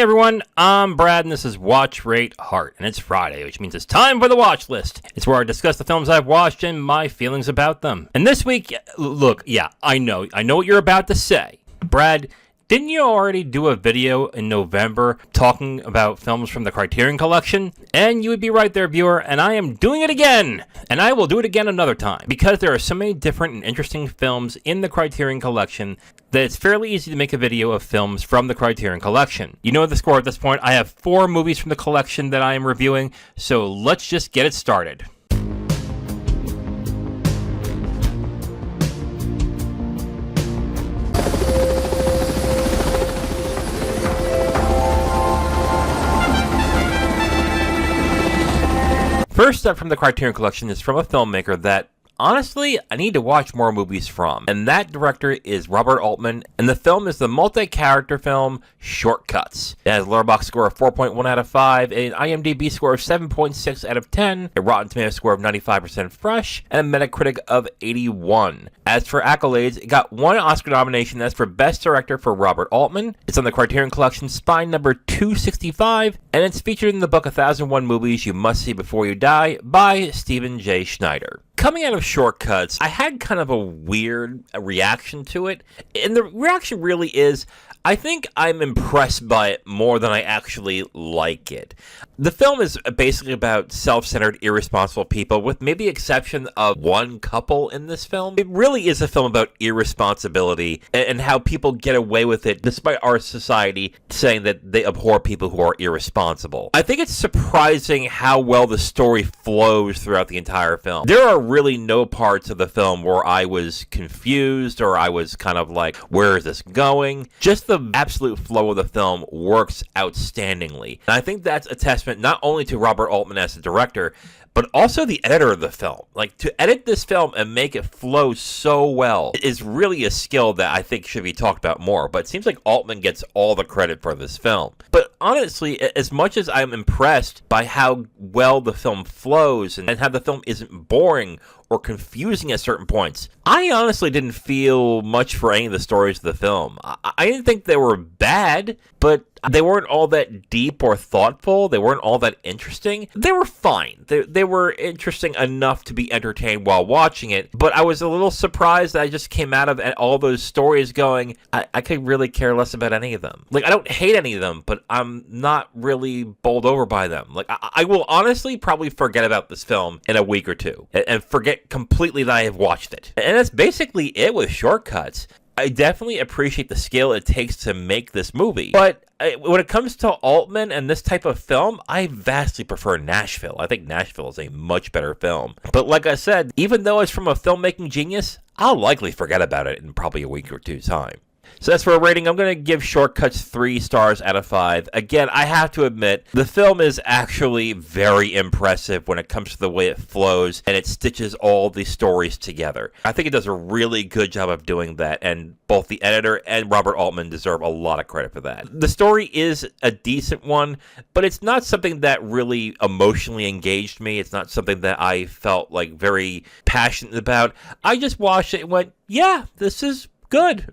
everyone, I'm Brad and this is Watch, Rate, Heart, and it's Friday, which means it's time for the watch list. It's where I discuss the films I've watched and my feelings about them. And this week, look, yeah, I know what you're about to say. Brad, didn't you already do a video in November talking about films from the Criterion Collection? And you would be right there, viewer, and I am doing it again! And I will do it again another time, because there are so many different and interesting films in the Criterion Collection that it's fairly easy to make a video of films from the Criterion Collection. You know the score at this point. I have 4 movies from the collection that I am reviewing, so let's just get it started. First up from the Criterion Collection is from a filmmaker that, honestly, I need to watch more movies from. And that director is Robert Altman, and the film is the multi-character film Shortcuts. It has a Letterboxd score of 4.1 out of 5, an IMDb score of 7.6 out of 10, a Rotten Tomatoes score of 95% fresh, and a Metacritic of 81. As for accolades, it got 1 Oscar nomination. That's for Best Director for Robert Altman. It's on the Criterion Collection spine number 265, and it's featured in the book 1001 Movies You Must See Before You Die by Stephen J. Schneider. Coming out of Shortcuts, I had kind of a weird reaction to it, and the reaction really is, I think I'm impressed by it more than I actually like it. The film is basically about self-centered, irresponsible people, with maybe the exception of one couple in this film. It really is a film about irresponsibility and how people get away with it, despite our society saying that they abhor people who are irresponsible. I think it's surprising how well the story flows throughout the entire film. There are really no parts of the film where I was confused or I was kind of like, where is this going? Just the absolute flow of the film works outstandingly. And I think that's a testament not only to Robert Altman as a director, but also the editor of the film. Like, to edit this film and make it flow so well is really a skill that I think should be talked about more. But it seems like Altman gets all the credit for this film. But honestly, as much as I'm impressed by how well the film flows and how the film isn't boring or confusing at certain points, I honestly didn't feel much for any of the stories of the film. I didn't think they were bad, but they weren't all that deep or thoughtful. They weren't all that interesting. They were fine. They were interesting enough to be entertained while watching it, but I was a little surprised that I just came out of all those stories going, I could really care less about any of them. Like, I don't hate any of them, but I'm not really bowled over by them. Like, I will honestly probably forget about this film in a week or two and forget completely that I have watched it. And that's basically it with Shortcuts. I definitely appreciate the skill it takes to make this movie, but when it comes to Altman and this type of film, I vastly prefer Nashville. I think Nashville is a much better film. But like I said, even though it's from a filmmaking genius, I'll likely forget about it in probably a week or two's time. So as for a rating, I'm going to give Shortcuts 3 stars out of 5. Again, I have to admit, the film is actually very impressive when it comes to the way it flows and it stitches all these stories together. I think it does a really good job of doing that, and both the editor and Robert Altman deserve a lot of credit for that. The story is a decent one, but it's not something that really emotionally engaged me. It's not something that I felt like very passionate about. I just watched it and went, yeah, this is good.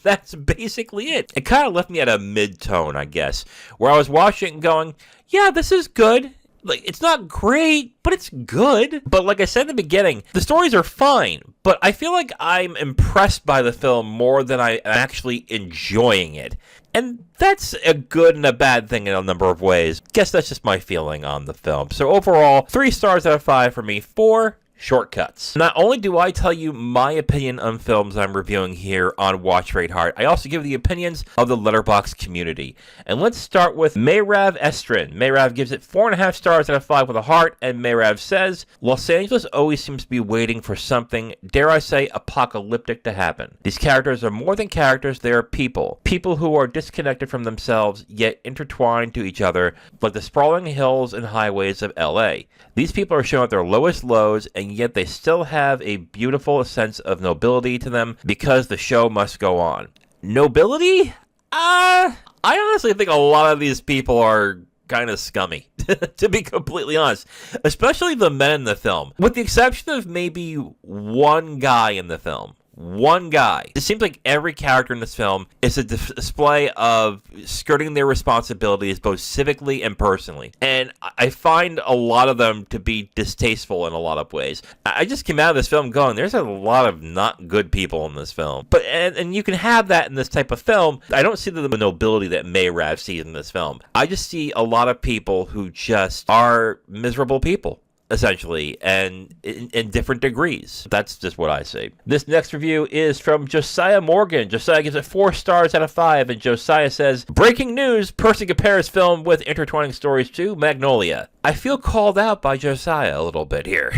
That's basically it. It kind of left me at a mid-tone, I guess, where I was watching it and going, yeah, this is good. Like, it's not great, but it's good. But like I said in the beginning, the stories are fine, but I feel like I'm impressed by the film more than I am actually enjoying it. And that's a good and a bad thing in a number of ways. Guess that's just my feeling on the film. So overall, 3 stars out of 5 for me for Shortcuts. Not only do I tell you my opinion on films I'm reviewing here on Watch, Rate, Heart, I also give the opinions of the Letterboxd community. And let's start with Mayrav Estrin. Mayrav gives it 4.5 stars out of 5 with a heart, and Mayrav says, Los Angeles always seems to be waiting for something, dare I say, apocalyptic to happen. These characters are more than characters, they are people. People who are disconnected from themselves, yet intertwined to each other, like the sprawling hills and highways of LA. These people are shown at their lowest lows, and yet they still have a beautiful sense of nobility to them because the show must go on. Nobility? I honestly think a lot of these people are kind of scummy, to be completely honest. Especially the men in the film. With the exception of maybe one guy in the film. one guy. It seems like every character in this film is a display of skirting their responsibilities both civically and personally. And I find a lot of them to be distasteful in a lot of ways. I just came out of this film going, there's a lot of not good people in this film. But and you can have that in this type of film. I don't see the nobility that Mayrav sees in this film. I just see a lot of people who just are miserable people, essentially, and in different degrees. That's just what I say. This next review is from Josiah Morgan. Josiah gives it 4 stars out of 5, and Josiah says, breaking news, person compares film with intertwining stories to Magnolia. I feel called out by Josiah a little bit here.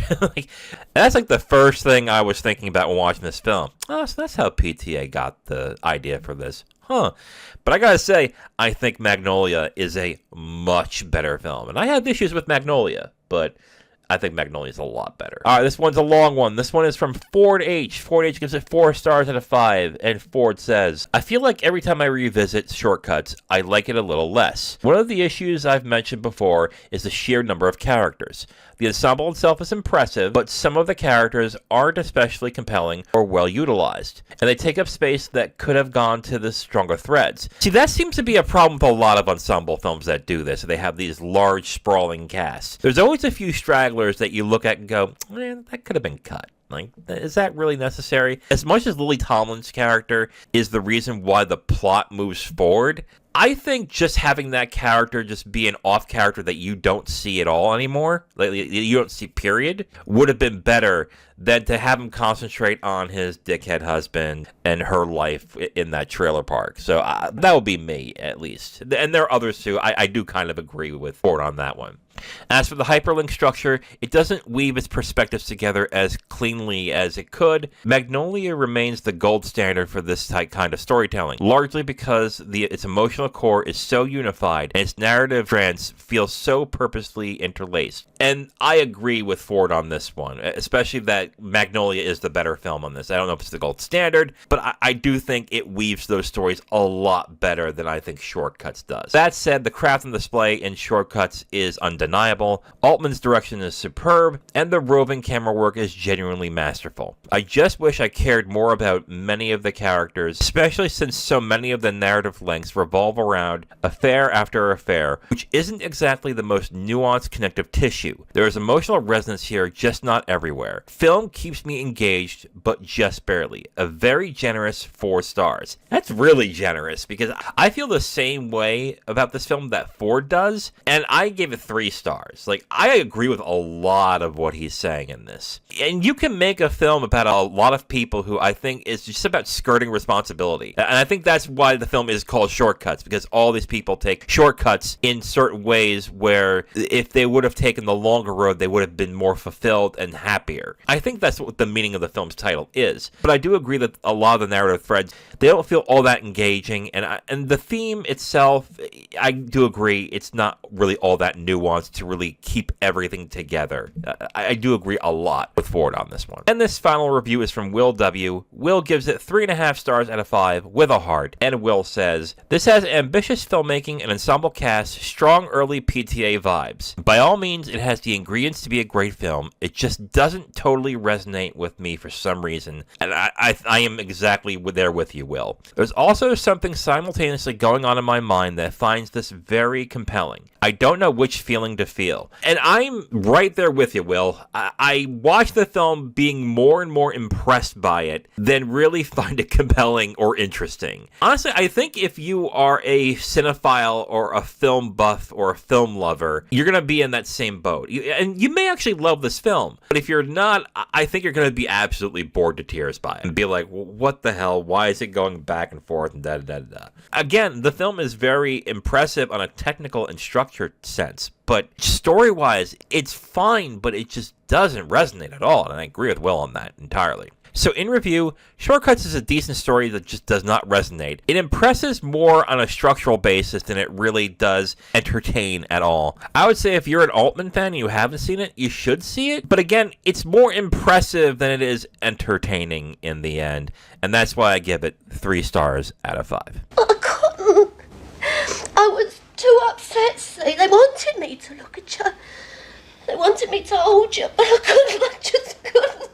That's like the first thing I was thinking about when watching this film. Oh, so that's how PTA got the idea for this. Huh. But I gotta say, I think Magnolia is a much better film. And I have issues with Magnolia, but I think Magnolia is a lot better. All right, this one's a long one. This one is from Ford H. Ford H gives it 4 stars out of 5, and Ford says, I feel like every time I revisit Shortcuts, I like it a little less. One of the issues I've mentioned before is the sheer number of characters. The ensemble itself is impressive, but some of the characters aren't especially compelling or well utilized, and they take up space that could have gone to the stronger threads. See, that seems to be a problem with a lot of ensemble films that do this. They have these large, sprawling casts. There's always a few stragglers that you look at and go, man, that could have been cut. Like, is that really necessary? As much as Lily Tomlin's character is the reason why the plot moves forward, I think just having that character just be an off character that you don't see at all anymore, like you don't see period, would have been better than to have him concentrate on his dickhead husband and her life in that trailer park. So that would be me, at least. And there are others too. I do kind of agree with Ford on that one. As for the hyperlink structure, it doesn't weave its perspectives together as cleanly as it could. Magnolia remains the gold standard for this kind of storytelling, largely because its emotional core is so unified and its narrative strands feel so purposely interlaced. And I agree with Ford on this one, especially that Magnolia is the better film on this. I don't know if it's the gold standard, but I do think it weaves those stories a lot better than I think Shortcuts does. That said, the craft and display in Shortcuts is undeniable. Altman's direction is superb, and the roving camera work is genuinely masterful. I just wish I cared more about many of the characters, especially since so many of the narrative lengths revolve around affair after affair, which isn't exactly the most nuanced connective tissue. There is emotional resonance here, just not everywhere. Film keeps me engaged, but just barely. A very generous 4 stars. That's really generous, because I feel the same way about this film that Ford does, and I gave it 3 stars. Like, I agree with a lot of what he's saying in this. And you can make a film about a lot of people who I think is just about skirting responsibility. And I think that's why the film is called Shortcuts, because all these people take shortcuts in certain ways where if they would have taken the longer road, they would have been more fulfilled and happier. I think that's what the meaning of the film's title is. But I do agree that a lot of the narrative threads, they don't feel all that engaging. And the theme itself, I do agree, it's not really all that nuanced to really keep everything together. I do agree a lot with Ford on this one. And this final review is from Will W. Will gives it 3.5 stars out of 5 with a heart. And Will says, this has ambitious filmmaking and ensemble cast, strong early PTA vibes. By all means, it has the ingredients to be a great film. It just doesn't totally resonate with me for some reason. And I am exactly there with you, Will. There's also something simultaneously going on in my mind that finds this very compelling. I don't know which feeling to feel. And I'm right there with you, Will. I watch the film being more and more impressed by it than really find it compelling or interesting. Honestly, I think if you are a cinephile or a film buff or a film lover, you're going to be in that same boat. And you may actually love this film, but if you're not, I think you're going to be absolutely bored to tears by it and be like, what the hell? Why is it going back and forth and da-da-da-da-da? Again, the film is very impressive on a technical and structured sense, but story-wise, it's fine, but it just doesn't resonate at all, and I agree with Will on that entirely. So in review, Shortcuts is a decent story that just does not resonate. It impresses more on a structural basis than it really does entertain at all. I would say if you're an Altman fan and you haven't seen it, you should see it. But again, it's more impressive than it is entertaining in the end. And that's why I give it 3 stars out of 5. I couldn't. I was too upset, see. They wanted me to look at you. They wanted me to hold you, but I couldn't. I just couldn't.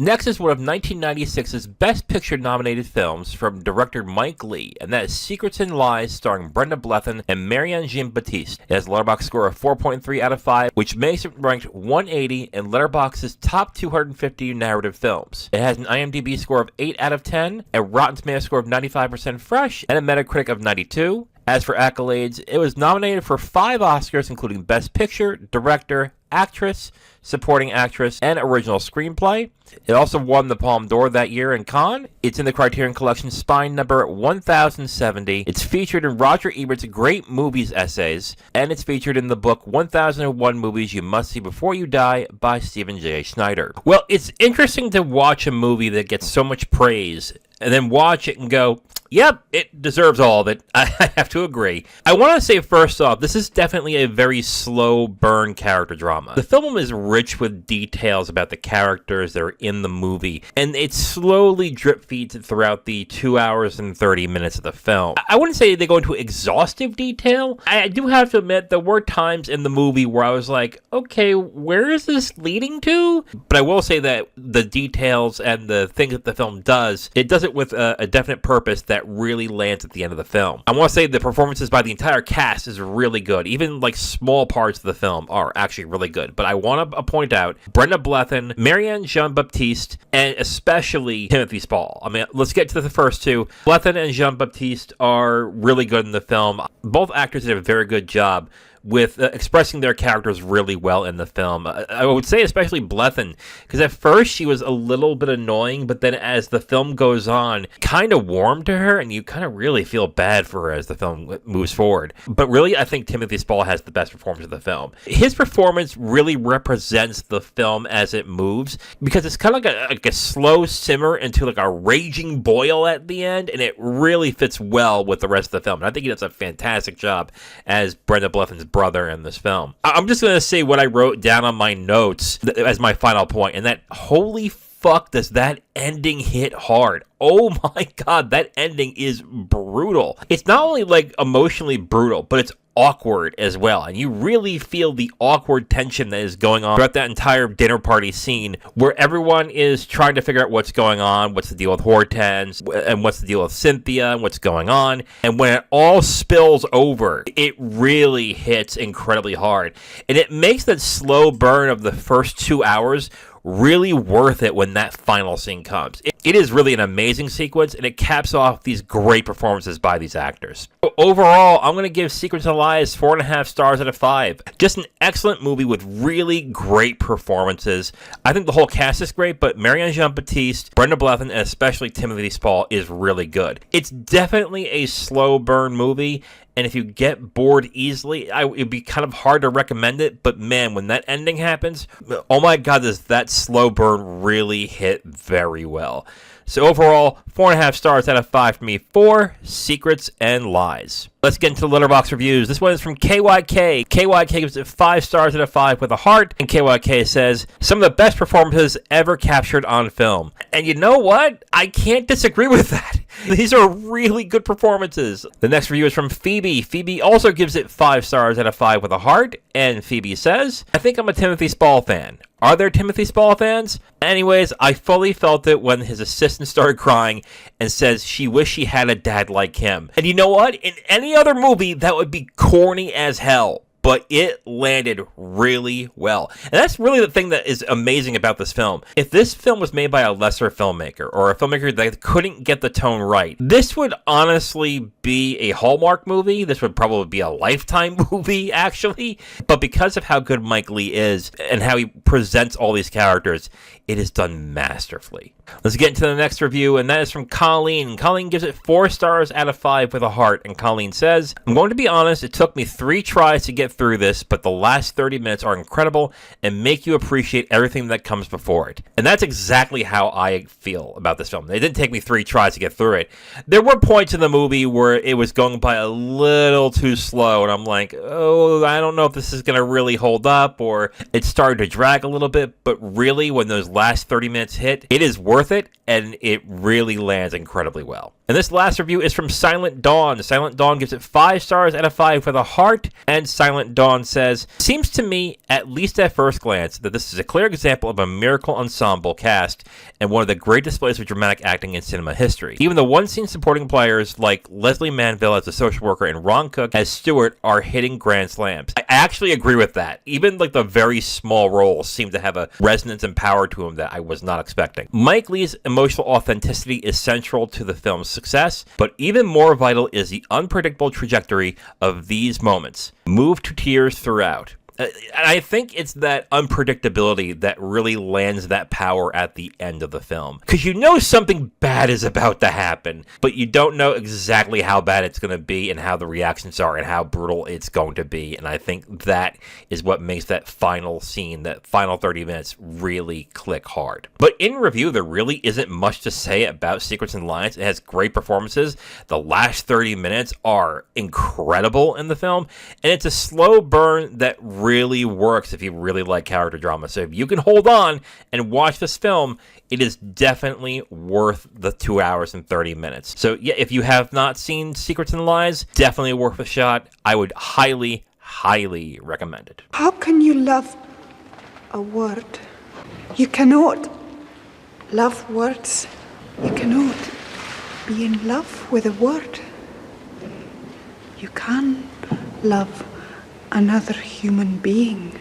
Next is one of 1996's Best Picture nominated films from director Mike Leigh, and that is Secrets and Lies, starring Brenda Blethyn and Marianne Jean-Baptiste. It has a Letterboxd score of 4.3 out of 5, which makes it ranked 180 in Letterboxd's top 250 narrative films. It has an IMDb score of 8 out of 10, a Rotten Tomatoes score of 95% fresh, and a Metacritic of 92. As for accolades, it was nominated for 5 Oscars, including Best Picture, Director, Actress, Supporting Actress, and Original Screenplay. It also won the Palme d'Or that year in Cannes. It's in the Criterion Collection spine number 1070. It's featured in Roger Ebert's Great Movies essays, and it's featured in the book 1001 Movies You Must See Before You Die by Stephen J. Snyder. Well, it's interesting to watch a movie that gets so much praise and then watch it and go, yep, it deserves all of it. I have to agree. I want to say first off, this is definitely a very slow burn character drama. The film is rich with details about the characters that are in the movie, and it slowly drip feeds throughout the 2 hours and 30 minutes of the film. I wouldn't say they go into exhaustive detail. I do have to admit there were times in the movie where I was like, okay, where is this leading to? But I will say that the details and the things that the film does, it does it with a definite purpose that really lands at the end of the film. I want to say the performances by the entire cast is really good. Even like small parts of the film are actually really good. But I want to point out Brenda Blethyn, Marianne Jean-Baptiste, and especially Timothy Spall. I mean, let's get to the first two. Blethyn and Jean-Baptiste are really good in the film. Both actors did a very good job with expressing their characters really well in the film. I would say especially Blethyn, because at first she was a little bit annoying, but then as the film goes on, kind of warm to her, and you kind of really feel bad for her as the film moves forward. But really, I think Timothy Spall has the best performance of the film. His performance really represents the film as it moves, because it's kind of like a slow simmer into like a raging boil at the end, and it really fits well with the rest of the film. And I think he does a fantastic job as Brenda Blethyn's brother in this film. I'm just going to say what I wrote down on my notes as my final point, and that holy fuck does that ending hit hard. Oh my god, that ending is brutal. It's not only like emotionally brutal, but it's awkward as well, and you really feel the awkward tension that is going on throughout that entire dinner party scene where everyone is trying to figure out what's going on, what's the deal with Hortense, and what's the deal with Cynthia, and what's going on, and when it all spills over, it really hits incredibly hard, and it makes that slow burn of the first 2 hours really worth it when that final scene comes. It is really an amazing sequence, and it caps off these great performances by these actors. Overall, I'm going to give Secrets and Lies 4.5 stars out of 5. Just an excellent movie with really great performances. I think the whole cast is great, but Marianne Jean-Baptiste, Brenda Blethyn, and especially Timothy Spall is really good. It's definitely a slow burn movie, and if you get bored easily, it'd be kind of hard to recommend it, but man, when that ending happens, oh my god, does that slow burn really hit very well. So overall, 4.5 stars out of 5 for me for Secrets and Lies. Let's get into the Letterboxd reviews. This one is from KYK. KYK gives it 5 stars out of 5 with a heart, and KYK says, some of the best performances ever captured on film. And you know what? I can't disagree with that. These are really good performances. The next review is from Phoebe. Phoebe also gives it 5 stars out of 5 with a heart, and Phoebe says, I think I'm a Timothy Spall fan. Are there Timothy Spall fans? Anyways, I fully felt it when his assistant started crying and says she wished she had a dad like him. And you know what? In any other movie, that would be corny as hell. But it landed really well. And that's really the thing that is amazing about this film. If this film was made by a lesser filmmaker, or a filmmaker that couldn't get the tone right, this would honestly be a Hallmark movie. This would probably be a Lifetime movie, actually. But because of how good Mike Leigh is, and how he presents all these characters, it is done masterfully. Let's get into the next review, and that is from Colleen. Colleen gives it 4 stars out of 5 with a heart, and Colleen says, I'm going to be honest, it took me 3 tries to get through this, but the last 30 minutes are incredible and make you appreciate everything that comes before it. And that's exactly how I feel about this film. It didn't take me 3 tries to get through it. There were points in the movie where it was going by a little too slow, and I'm like, oh, I don't know if this is going to really hold up, or it started to drag a little bit, but really, when those last 30 minutes hit, it is worth it, and it really lands incredibly well. And this last review is from Silent Dawn. Silent Dawn gives it 5 stars out of 5 for the heart. And Silent Dawn says, seems to me, at least at first glance, that this is a clear example of a miracle ensemble cast and one of the great displays of dramatic acting in cinema history. Even the one-scene supporting players like Leslie Manville as the social worker and Ron Cook as Stewart are hitting grand slams. I actually agree with that. Even like the very small roles seem to have a resonance and power to them that I was not expecting. Mike Leigh's emotional authenticity is central to the film's success, but even more vital is the unpredictable trajectory of these moments. Moved to tears throughout. And I think it's that unpredictability that really lands that power at the end of the film. Because you know something bad is about to happen, but you don't know exactly how bad it's going to be and how the reactions are and how brutal it's going to be. And I think that is what makes that final scene, that final 30 minutes, really click hard. But in review, there really isn't much to say about Secrets and Lies. It has great performances. The last 30 minutes are incredible in the film. And it's a slow burn that really works if you really like character drama. So if you can hold on and watch this film, it is definitely worth the 2 hours and 30 minutes. So yeah, if you have not seen Secrets and Lies, definitely worth a shot. I would highly, highly recommend it. How can you love a word? You cannot love words. You cannot be in love with a word. You can love another human being.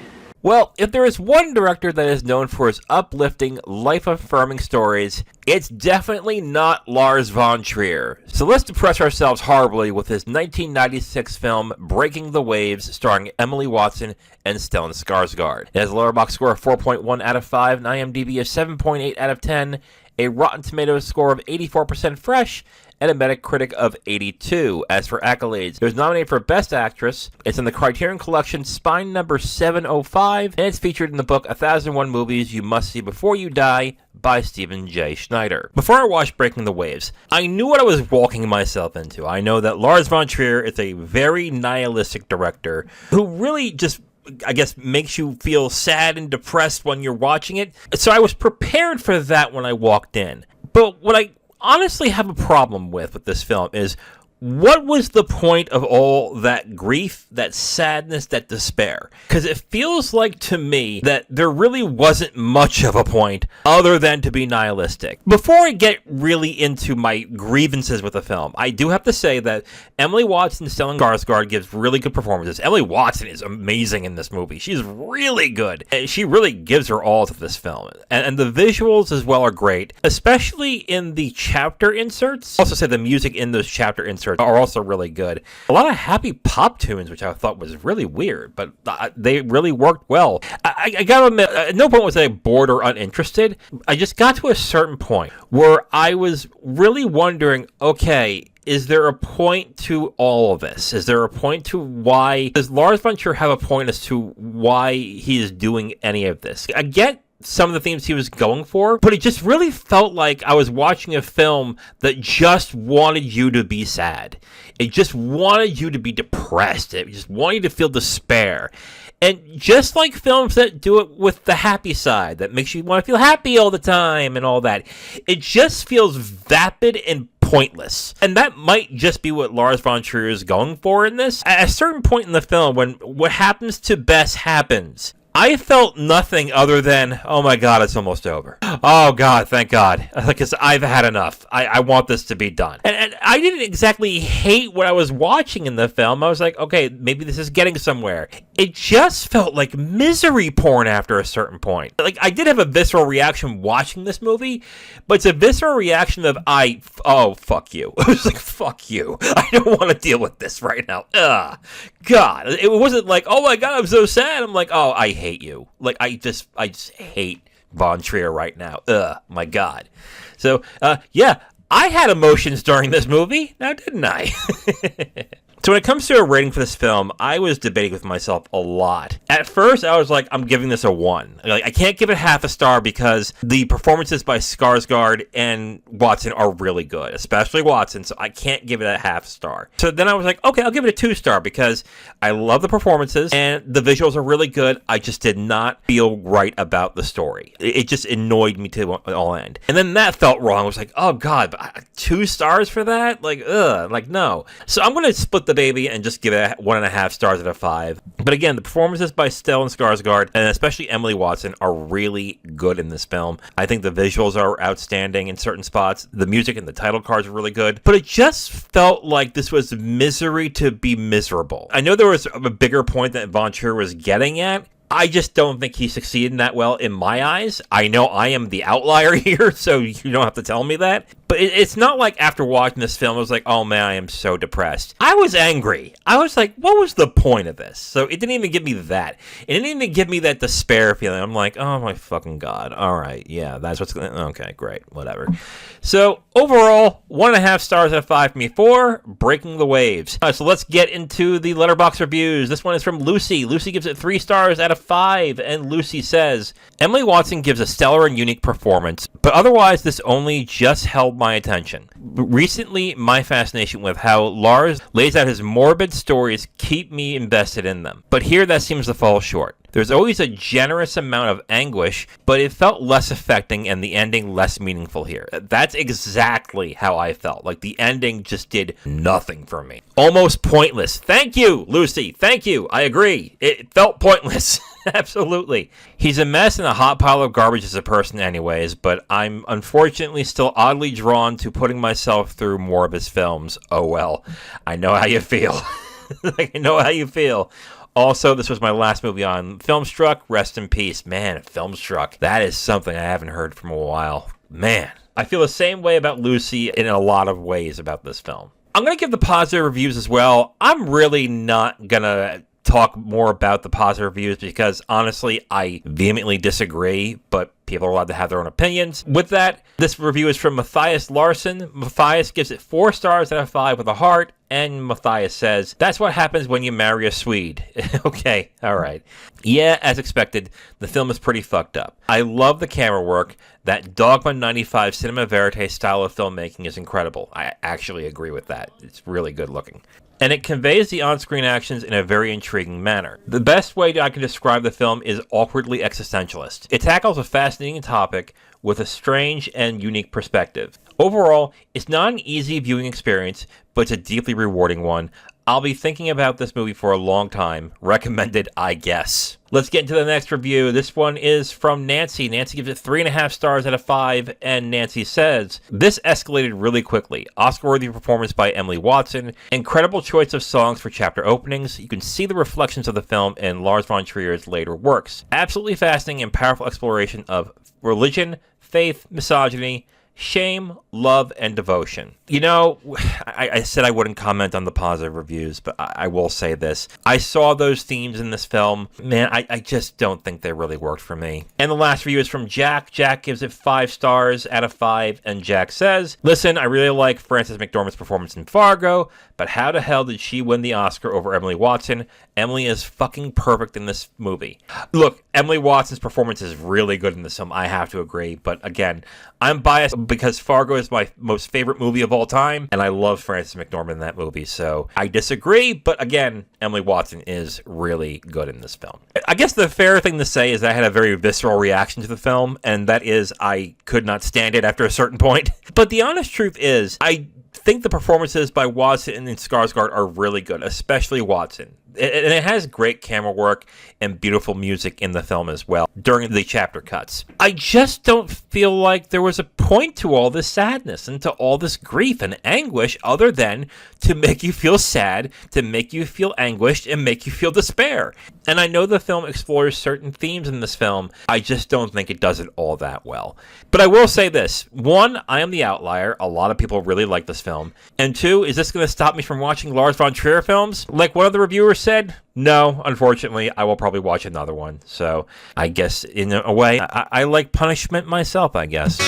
Well, if there is one director that is known for his uplifting, life-affirming stories, it's definitely not Lars von Trier. So let's depress ourselves horribly with his 1996 film Breaking the Waves, starring Emily Watson and Stellan Skarsgård. It has a Letterboxd score of 4.1 out of 5, an IMDb of 7.8 out of 10, a Rotten Tomatoes score of 84% fresh, and a Metacritic of 82. As for accolades, it was nominated for Best Actress. It's in the Criterion Collection Spine number 705, and it's featured in the book 1001 Movies You Must See Before You Die by Stephen J. Schneider. Before I watched Breaking the Waves, I knew what I was walking myself into. I know that Lars von Trier is a very nihilistic director who really just, I guess, makes you feel sad and depressed when you're watching it. So I was prepared for that when I walked in. But what I honestly have a problem with this film is, what was the point of all that grief, that sadness, that despair? Because it feels like to me that there really wasn't much of a point other than to be nihilistic. Before I get really into my grievances with the film, I do have to say that Emily Watson and Stellan Skarsgård gives really good performances. Emily Watson is amazing in this movie. She's really good. And she really gives her all to this film. And the visuals as well are great, especially in the chapter inserts. I also say the music in those chapter inserts are also really good. A lot of happy pop tunes, which I thought was really weird, but they really worked well. I gotta admit, at no point was I bored or uninterested. I just got to a certain point where I was really wondering, okay, is there a point to all of this? Is there a point to why? Does Lars von Trier have a point as to why he is doing any of this? I get some of the themes he was going for, but it just really felt like I was watching a film that just wanted you to be sad. It just wanted you to be depressed. It just wanted you to feel despair. And just like films that do it with the happy side, that makes you want to feel happy all the time and all that, it just feels vapid and pointless. And that might just be what Lars von Trier is going for in this. At a certain point in the film, when what happens to Bess happens, I felt nothing other than, oh my God, it's almost over. Oh God, thank God. Because I've had enough. I want this to be done. And I didn't exactly hate what I was watching in the film. I was like, okay, maybe this is getting somewhere. It just felt like misery porn after a certain point. Like, I did have a visceral reaction watching this movie, but it's a visceral reaction of, oh, fuck you. I was like, fuck you. I don't want to deal with this right now. Ugh. God. It wasn't like, oh my God, I'm so sad. I'm like, oh, I hate you. Like, I just hate Von Trier right now. Ugh, my God. So, yeah, I had emotions during this movie, now didn't I? So when it comes to a rating for this film, I was debating with myself a lot. At first, I was like, I'm giving this a 1. Like, I can't give it half a star because the performances by Skarsgård and Watson are really good, especially Watson, so I can't give it a half star. So then I was like, okay, I'll give it a 2 star because I love the performances and the visuals are really good. I just did not feel right about the story. It just annoyed me to all end. And then that felt wrong. I was like, oh God, 2 stars for that? Like, ugh, like no. So I'm going to split the baby and just give it 1.5 stars out of 5. But again, the performances by Stellan Skarsgård and especially Emily Watson are really good in this film. I think the visuals are outstanding in certain spots. The music and the title cards are really good. But it just felt like this was misery to be miserable. I know there was a bigger point that Von Trier was getting at. I just don't think he succeeded that well in my eyes. I know I am the outlier here, so you don't have to tell me that. But it's not like after watching this film, I was like, oh man, I am so depressed. I was angry. I was like, what was the point of this? So it didn't even give me that. It didn't even give me that despair feeling. I'm like, oh my fucking God. All right, yeah, that's what's going to... Okay, great, whatever. So overall, 1.5 stars out of 5 for me for Breaking the Waves. All right, so let's get into the Letterboxd reviews. This one is from Lucy. Lucy gives it 3 stars out of 5, and Lucy says, Emily Watson gives a stellar and unique performance, but otherwise this only just held my attention. Recently, my fascination with how Lars lays out his morbid stories keep me invested in them, but here that seems to fall short. There's always a generous amount of anguish, but it felt less affecting and the ending less meaningful here. That's exactly how I felt. Like, the ending just did nothing for me. Almost pointless. Thank you, Lucy. Thank you. I agree. It felt pointless. Absolutely. He's a mess and a hot pile of garbage as a person anyways, but I'm unfortunately still oddly drawn to putting myself through more of his films. Oh well. I know how you feel. I know how you feel. Also, this was my last movie on Filmstruck. Rest in peace. Man, Filmstruck. That is something I haven't heard from a while. Man. I feel the same way about Lucy in a lot of ways about this film. I'm going to give the positive reviews as well. I'm really not going to talk more about the positive reviews because, honestly, I vehemently disagree, but people are allowed to have their own opinions. With that, this review is from Matthias Larson. Matthias gives it 4 stars out of 5 with a heart, and Matthias says, that's what happens when you marry a Swede. Okay, alright. Yeah, as expected, the film is pretty fucked up. I love the camera work. That Dogma 95 cinema verite style of filmmaking is incredible. I actually agree with that. It's really good looking. And it conveys the on-screen actions in a very intriguing manner. The best way I can describe the film is awkwardly existentialist. It tackles a fascinating topic with a strange and unique perspective. Overall, it's not an easy viewing experience, but it's a deeply rewarding one. I'll be thinking about this movie for a long time. Recommended, I guess. Let's get into the next review. This one is from Nancy. Nancy gives it 3.5 stars out of 5, and Nancy says, this escalated really quickly. Oscar-worthy performance by Emily Watson. Incredible choice of songs for chapter openings. You can see the reflections of the film in Lars von Trier's later works. Absolutely fascinating and powerful exploration of religion, faith, misogyny, shame, love, and devotion. You know, I said I wouldn't comment on the positive reviews, but I will say this. I saw those themes in this film. Man, I just don't think they really worked for me. And the last review is from Jack. Jack gives it 5 stars out of 5, and Jack says, listen, I really like Frances McDormand's performance in Fargo, but how the hell did she win the Oscar over Emily Watson? Emily is fucking perfect in this movie. Look, Emily Watson's performance is really good in this film, I have to agree, but again, I'm biased because Fargo is my most favorite movie of all time, and I love Frances McDormand in that movie, so I disagree, but again, Emily Watson is really good in this film. I guess the fair thing to say is I had a very visceral reaction to the film, and that is I could not stand it after a certain point. But the honest truth is, I think the performances by Watson and Skarsgård are really good, especially Watson. And it has great camera work and beautiful music in the film as well during the chapter cuts. I just don't feel like there was a point to all this sadness and to all this grief and anguish other than to make you feel sad, to make you feel anguished, and make you feel despair. And I know the film explores certain themes in this film. I just don't think it does it all that well. But I will say this. 1, I am the outlier. A lot of people really like this film. And 2, is this going to stop me from watching Lars von Trier films? Like one of the reviewers said, no, unfortunately, I will probably watch another one. So I guess in a way, I like punishment myself, I guess.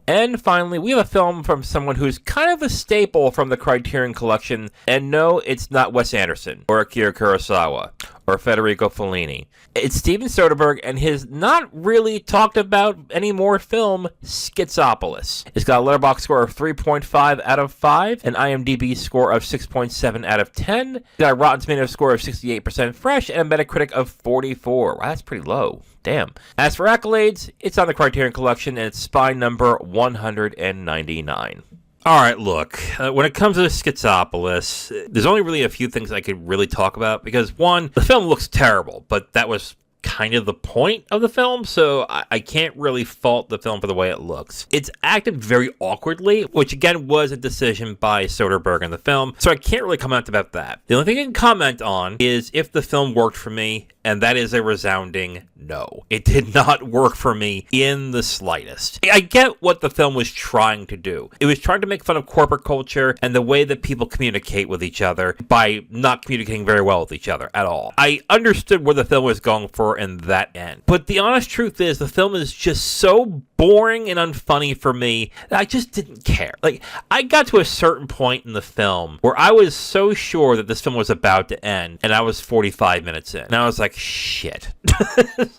And finally, we have a film from someone who's kind of a staple from the Criterion Collection, and no, it's not Wes Anderson, or Akira Kurosawa, or Federico Fellini. It's Steven Soderbergh and his not really talked about anymore film, Schizopolis. It's got a Letterboxd score of 3.5 out of 5, an IMDb score of 6.7 out of 10, it's got a Rotten Tomatoes score of 68% fresh, and a Metacritic of 44. Wow, that's pretty low. Damn. As for accolades, it's on the Criterion Collection, and it's spine number 199. All right, look, when it comes to Schizopolis, there's only really a few things I could really talk about, because one, the film looks terrible, but that was kind of the point of the film, so I can't really fault the film for the way it looks. It's acted very awkwardly, which again was a decision by Soderbergh in the film, so I can't really comment about that. The only thing I can comment on is if the film worked for me, and that is a resounding no. It did not work for me in the slightest. I get what the film was trying to do. It was trying to make fun of corporate culture and the way that people communicate with each other by not communicating very well with each other at all. I understood where the film was going for in that end. But the honest truth is the film is just so boring and unfunny for me that I just didn't care. Like, I got to a certain point in the film where I was so sure that this film was about to end, and I was 45 minutes in. And I was like, shit.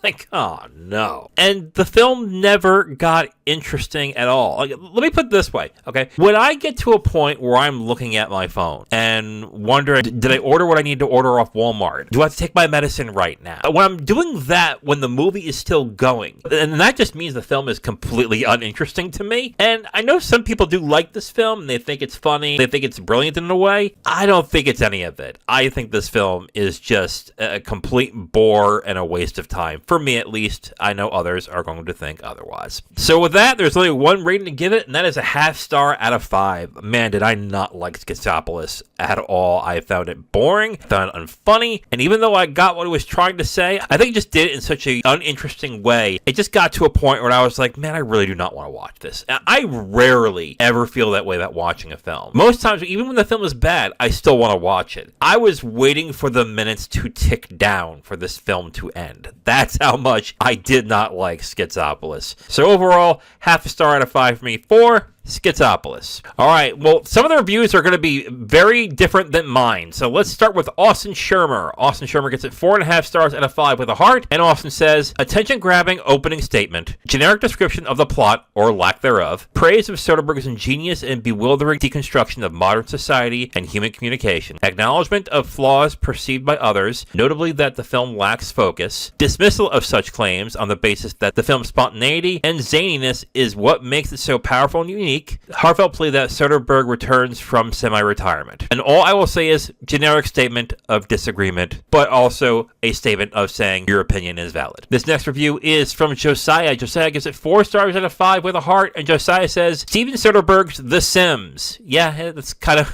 Like, oh no. And the film never got interesting at all. Like, let me put it this way, okay? When I get to a point where I'm looking at my phone and wondering, did I order what I need to order off Walmart? Do I have to take my medicine right now? When I'm doing that when the movie is still going, and that just means the film is completely uninteresting to me. And I know some people do like this film, and they think it's funny, they think it's brilliant in a way. I don't think it's any of it. I think this film is just a complete bore and a waste of time. For me, at least. I know others are going to think otherwise. So with that, there's only one rating to give it, and that is a 0.5 star out of 5. Man, did I not like Schizopolis at all. I found it boring, found it unfunny, and even though I got what it was trying to say, I think it just did it in such an uninteresting way. It just got to a point where I was like, man, I really do not want to watch this. I rarely ever feel that way about watching a film. Most times, even when the film is bad, I still want to watch it. I was waiting for the minutes to tick down for this film to end. That's how much I did not like Schizopolis. So overall, 0.5 star out of 5 for me for Schizopolis. All right, well, some of the reviews are going to be very different than mine. So let's start with Austin Shermer. Austin Shermer gets it 4.5 stars out of 5 with a heart. And Austin says, attention-grabbing opening statement, generic description of the plot, or lack thereof, praise of Soderbergh's ingenious and bewildering deconstruction of modern society and human communication, acknowledgement of flaws perceived by others, notably that the film lacks focus, dismissal of such claims on the basis that the film's spontaneity and zaniness is what makes it so powerful and unique, heartfelt plea that Soderbergh returns from semi-retirement. And all I will say is generic statement of disagreement, but also a statement of saying your opinion is valid. This next review is from Josiah. Josiah gives it 4 stars out of 5 with a heart, and Josiah says, Steven Soderbergh's The Sims. Yeah, that's kind of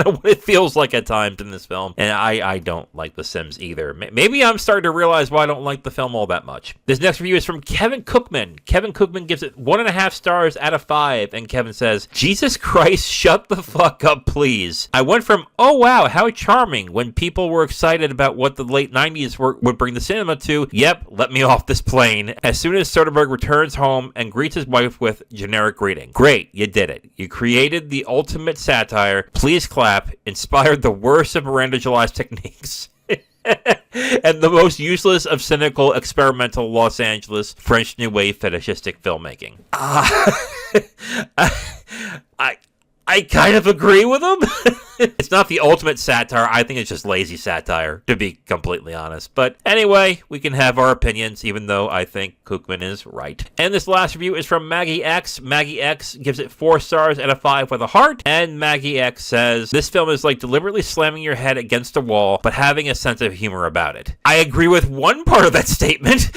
what it feels like at times in this film. And I don't like The Sims either. Maybe I'm starting to realize why I don't like the film all that much. This next review is from Kevin Cookman. Kevin Cookman gives it 1.5 stars out of 5. And Kevin says, Jesus Christ, shut the fuck up, please. I went from, oh wow, how charming, when people were excited about what the late 90s would bring the cinema to, yep, let me off this plane, as soon as Soderbergh returns home and greets his wife with generic greeting. Great, you did it. You created the ultimate satire. Please clap. Inspired the worst of Miranda July's techniques. And the most useless of cynical, experimental Los Angeles French New Wave fetishistic filmmaking. I kind of agree with him. It's not the ultimate satire. I think it's just lazy satire, to be completely honest. But anyway, we can have our opinions, even though I think Cookman is right. And this last review is from Maggie X. Maggie X gives it 4 stars out of 5 with a heart. And Maggie X says, this film is like deliberately slamming your head against a wall, but having a sense of humor about it. I agree with one part of that statement.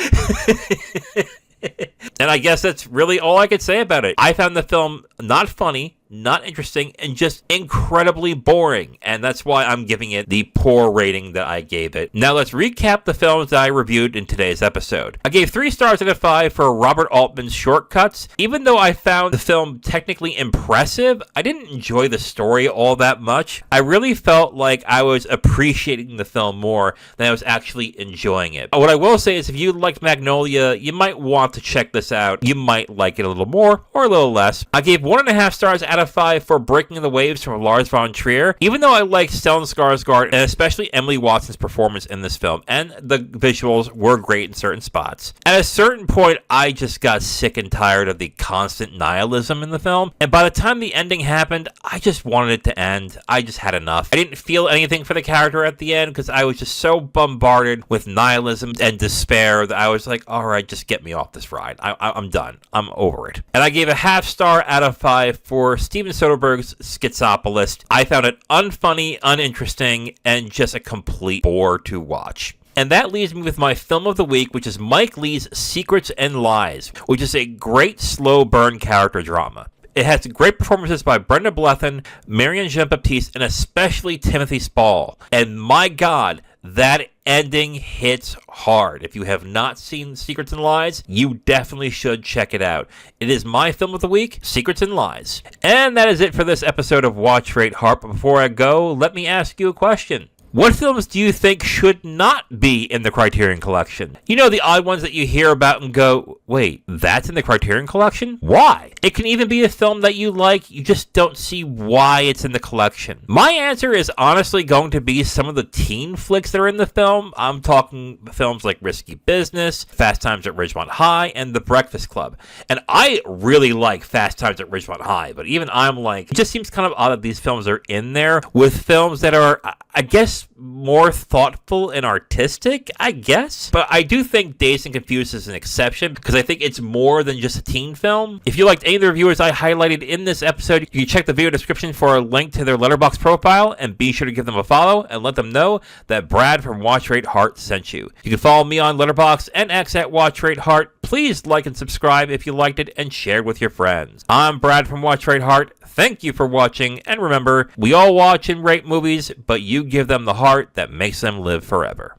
And I guess that's really all I could say about it. I found the film not funny, not interesting, and just incredibly boring. And that's why I'm giving it the poor rating that I gave it. Now let's recap the films that I reviewed in today's episode. I gave 3 stars out of 5 for Robert Altman's Shortcuts. Even though I found the film technically impressive, I didn't enjoy the story all that much. I really felt like I was appreciating the film more than I was actually enjoying it. What I will say is if you liked Magnolia, you might want to check this out. You might like it a little more or a little less. I gave 1.5 stars out of 5 for Breaking the Waves from Lars von Trier. Even though I liked Stellan Skarsgård and especially Emily Watson's performance in this film, and the visuals were great in certain spots. At a certain point, I just got sick and tired of the constant nihilism in the film, and by the time the ending happened, I just wanted it to end. I just had enough. I didn't feel anything for the character at the end because I was just so bombarded with nihilism and despair that I was like, alright, just get me off this ride. I'm done. I'm over it. And I gave a 0.5 star out of 5 for Steven Soderbergh's Schizopolis. I found it unfunny, uninteresting, and just a complete bore to watch. And that leaves me with my film of the week, which is Mike Leigh's Secrets and Lies, which is a great slow burn character drama. It has great performances by Brenda Blethyn, Marion Jean-Baptiste, and especially Timothy Spall. And my God, that ending hits hard. If you have not seen Secrets and Lies, you definitely should check it out. It is my film of the week, Secrets and Lies. And that is it for this episode of Watch, Rate, Heart. But before I go, let me ask you a question. What films do you think should not be in the Criterion Collection? You know, the odd ones that you hear about and go, wait, that's in the Criterion Collection? Why? It can even be a film that you like, you just don't see why it's in the collection. My answer is honestly going to be some of the teen flicks that are in the film. I'm talking films like Risky Business, Fast Times at Ridgemont High, and The Breakfast Club. And I really like Fast Times at Ridgemont High, but even I'm like, it just seems kind of odd that these films are in there with films that are, I guess, more thoughtful and artistic, I guess. But I do think Dazed and Confused is an exception because I think it's more than just a teen film. If you liked any of the reviewers I highlighted in this episode, you can check the video description for a link to their Letterboxd profile and be sure to give them a follow and let them know that Brad from Watch Rate Heart sent you. You can follow me on Letterboxd and X at Watch Rate Heart. Please like and subscribe if you liked it and share with your friends. I'm Brad from Watch Rate Heart. Thank you for watching, and remember, we all watch and rate movies, but you give them the heart that makes them live forever.